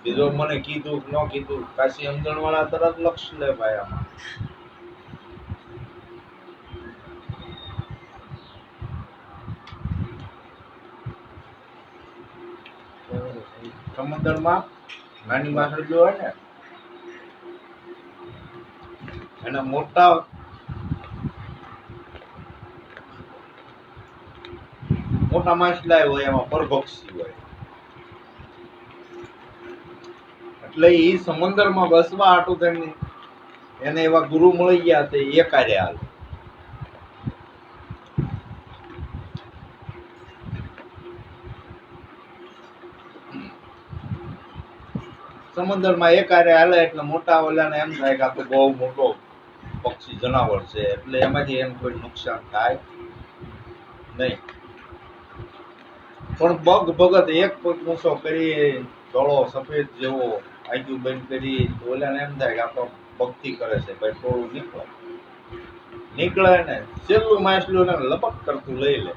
બીજો મને કીધું કે ન કીધું, કાશી સમજણ વાળા તરત લક્ષ લે ભાઈ. આમાં સમુદ્રમાં નાની માછલીઓ હોય ને એને મોટા મોટા માછલા હોય એમાં પરભક્ષી હોય, એટલે એ સમંદરમાં બસવા હાટું થઈને એને એવા ગુરુ મળી ગયા તે એકારે હાલ. સમંદરમાં એકારે હાલે એટલે મોટા ઓલાને એમ થાય કે આ તો બહુ મોટો પક્ષી જનાવર છે, એટલે એમાંથી એમ કોઈ નુકસાન થાય નહીં. પણ બગ ભગત એક પગ ઊંચો કરી ધોળો સફેદ જેવો આયુ બંધ કરી ઓલાને એમ થાય કે આ તો ભક્તિ કરે છે, ભાઈ થોડું નીકળે ને છેલ્લું માછલું ને લપક કરતું લઈ લે.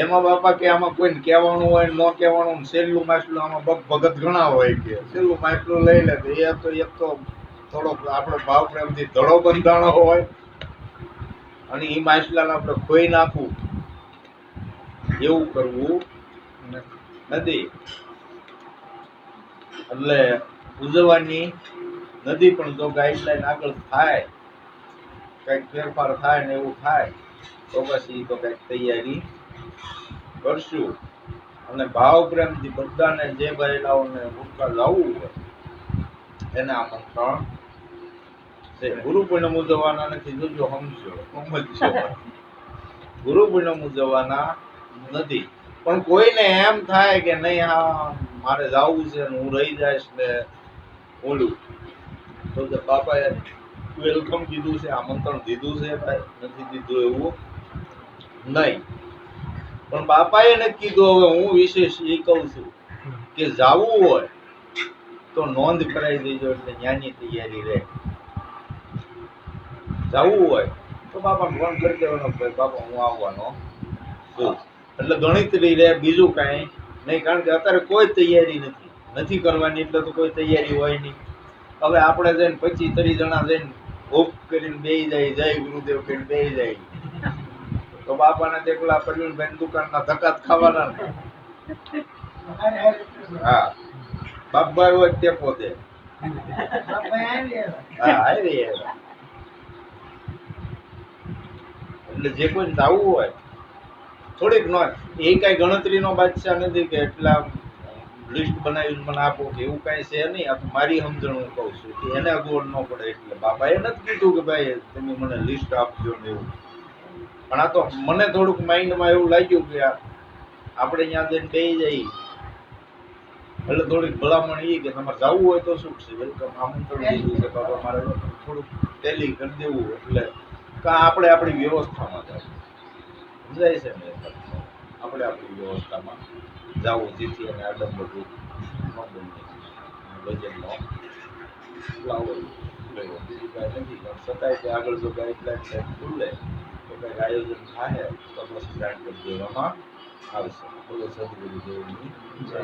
એમાં બાપા કે આમાં કોઈને કહેવાનું હોય ન કહેવાનું, છેલ્લું માછલું આમાં બગ ભગત ઘણા હોય કે છેલ્લું માછલું લઈ લે તો એક તો થોડોક આપણો ભાવ પ્રેમથી ધડો બંધાણો હોય અને એ માછલાને આપણે ખોઈ નાખવું એવું કરવું નથી. એટલે ઉજવવાની નથી, પણ જો ગાઈડલાઈન આગળ થાય, કઈક ફેરફાર થાય ને એવું થાય તો પછી તો કઈક તૈયારી કરશું. અને ભાવ પ્રેમથી બધાને જે બહેલાઓને ભૂલકા લાવવું હોય એને આમંત્રણ છે. ગુરુ પૂનમ ઉજવવાના નથી, જોજો સમજો. ગુરુ પૂનમ ઉજવવાના નથી, પણ કોઈને એમ થાય કે નહીં હા મારે જવું છે ને હું રહી જઈશ ને ઓલું, તો બાપાએ વેલકમ કીધું છે, આમંત્રણ દીધું છે ભાઈ, નથી દીધું એવું નહીં. પણ બાપાએ નથી કીધું. હવે હું વિશેષ એ કહું છું કે જાવું હોય તો નોંધ કરાવી દેજો, એટલે ન્યાની તૈયારી રહે. જાવું હોય તો બાપા ફોન કરી દેવાનો, ભાઈ બાપા હું આવવાનો છું, એટલે ગણતરી રહે, બીજું કાંઈ નહીં. કારણ કે અત્યારે કોઈ તૈયારી નથી કરવાની, એટલે તો કોઈ તૈયારી હોય નહીં. હવે આપણે જઈને 25-30 જણા જઈને હોપ કરીને બેસી જાય, જય ગુરુદેવ કરીને બેસી જાય, તો બાપાને એકલા પ્રવીણભાઈ દુકાનના ધક્કા ખાવાના ને. હા, બાપભાઈ હોય તે પોતે હા આવી. એટલે જે કોઈ જવું હોય થોડીક નો, એ કઈ ગણતરીનો બાદશાહ નથી કે એટલા લિસ્ટ બનાવીને મને આપો કે એવું કઈ છે નહીં. આ મારી સમજણ હું કહું છું કે એને અગવડ ન પડે, એટલે બાપાએ નથી કીધું કે ભાઈ તમે મને લિસ્ટ આપજો ને એવું. પણ આ તો મને થોડુંક માઇન્ડમાં એવું લાગ્યું કે આપણે અહીંયા જઈને બેસી જઈએ એટલે થોડીક ભલામણ એ કે તમારે જવું હોય તો શું છે, વેલકમ આમંત્રણ દીધું છે બાબા, મારે થોડુંક ટેલી કરી દેવું, એટલે આપણે આપણી વ્યવસ્થામાં જવું. સમજાય છે ને? આપણે આપણી વ્યવસ્થામાં જવું, જેથી એને આડંબરું ભજનનો લાવો લેવો, બીજું કાંઈ નથી. પણ છતાંય કે આગળ જો ગાઈડલાઈન ખુલે તો કંઈક આયોજન થાય તો પછી જાણ કરી દેવામાં આવશે. બોલો સદગુરુદેવની જય.